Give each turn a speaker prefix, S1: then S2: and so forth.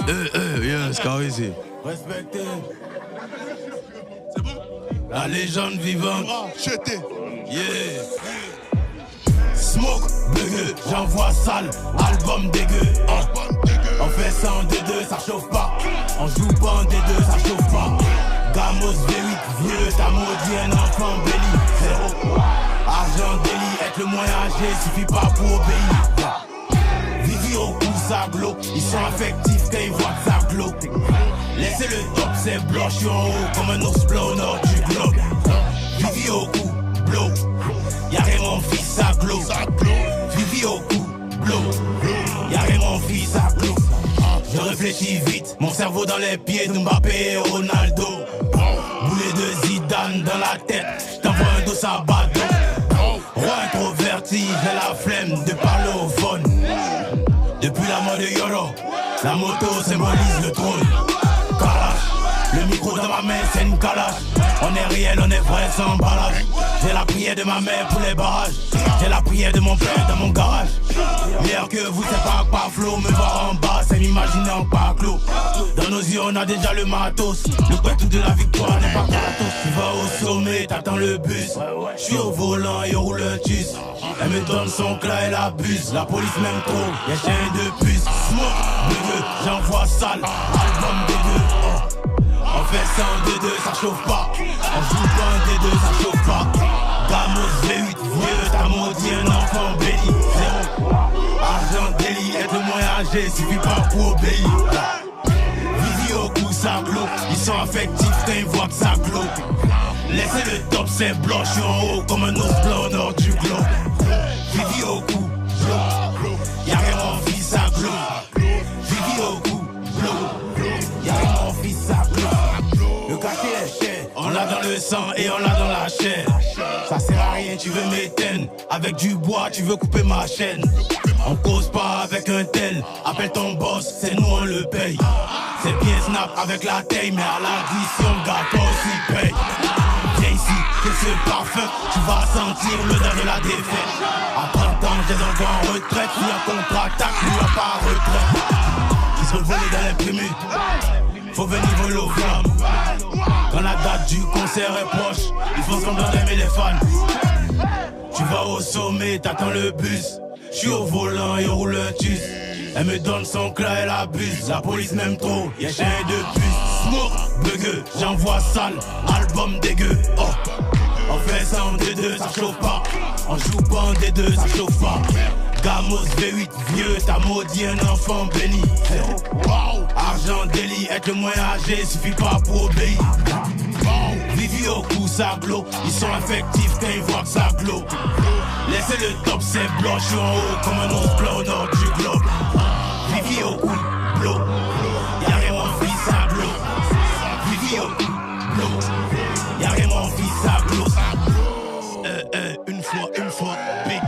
S1: Yeah, Scarisé.
S2: Respectez.
S1: C'est bon? La légende vivante.
S2: Jeté.
S1: Yeah. Smoke, bugueux, j'envoie sale, album dégueu. On fait ça en D2, ça chauffe pas. On joue pas en D2, ça chauffe pas. Gamos V8, vieux, t'as maudit un enfant belly. 0. Argent délit, être le moins âgé, suffit pas pour obéir. Vivi au cou, ça glow. Ils sont affectifs quand ils voient que ça glow. Laissez le top, c'est blanc, j'suis en haut comme un ours blanc au nord du globe. Vivi au cou, blow. Y'a mon fils, ça glow. Vivi au cou, blow. Y'a mon fils, ça glow. Je réfléchis vite, mon cerveau dans les pieds de Mbappé et Ronaldo. Boulet de Zidane dans la tête, j't'envoie un dos à bâton. Roi introverti, j'ai la flemme de parler au phone. Depuis la mort de Yoro, la moto symbolise le trône. Kalash, le micro dans ma main c'est une calache. On est réel, on est vrai sans emballage. J'ai la prière de ma mère pour les barrages. J'ai la prière de mon père dans mon garage. Meilleur que vous, c'est pas par flow. Me voir en bas, c'est m'imaginer en pas clos. Dans nos yeux, on a déjà le matos. Le tout de la victoire n'est pas gratos. Tu vas au sommet, t'attends le bus. J'suis au volant et roule un tus. Elle me donne son clat et l'abuse. La police m'aime trop, y'a chien de puce. Smoke, dégueu, j'envoie sale. Album dégueu, On fait ça en D2, ça chauffe pas. On joue pas en D2, ça chauffe pas. Gamos V8, vieux, t'as maudit un enfant béni. 0. Argent délit, être moins âgé, suffit pas pour obéir. Vivi au cou, ça glow. Ils sont affectifs quand ils voient que ça glow. Laissez le top, c'est blanc, j'suis en haut comme un ours blanc au nord du globe. Vivi au cou, blow. Y'a rien mon fils, ça glow. Vivi au cou, blow. Y'a rien mon fils, ça glow. Le cachet est cher, on l'a dans le sang et on l'a dans la chair. Ça sert à rien, tu veux m'éteindre. Avec du bois, tu veux couper ma chaîne. On cause pas avec un tel. Appelle ton boss, c'est nous on le paye. C'est bien snap avec la taille, mais à l'addition, le gâteau aussi paye. Viens ici, que ce parfum, tu vas sentir l'odeur de la défaite. À 30 ans, j'ai encore en retraite. Lui en contre-attaque, lui en pas retraite. Qui se volent dans les prémutes. Faut venir voler aux flammes. Quand la date du concert est proche, ils font semblant d'aimer les fans. Tu vas au sommet, t'attends le bus. J'suis au volant et on roule un tus. Elle me donne son clat et l'abuse. La police m'aime trop, y'a chien de puce. Smoke, bugueux, j'envoie sale. Album dégueu, On fait ça en D2, ça chauffe pas. On joue pas en D2, ça chauffe pas. Gamos V8, vieux, t'as maudit un enfant béni. Argent délit, être le moins âgé, suffit pas pour obéir. Vivi au cou, ça glow. Ils sont affectifs quand ils voient que ça glow. Laissez le top, c'est blanc, j'suis en haut comme un ours blanc au nord du globe. Vivi au cou, blow. Y'a rien mon fils, ça glow. Vivi au cou, blow. Y'a rien mon fils, ça glow. Une fois, big.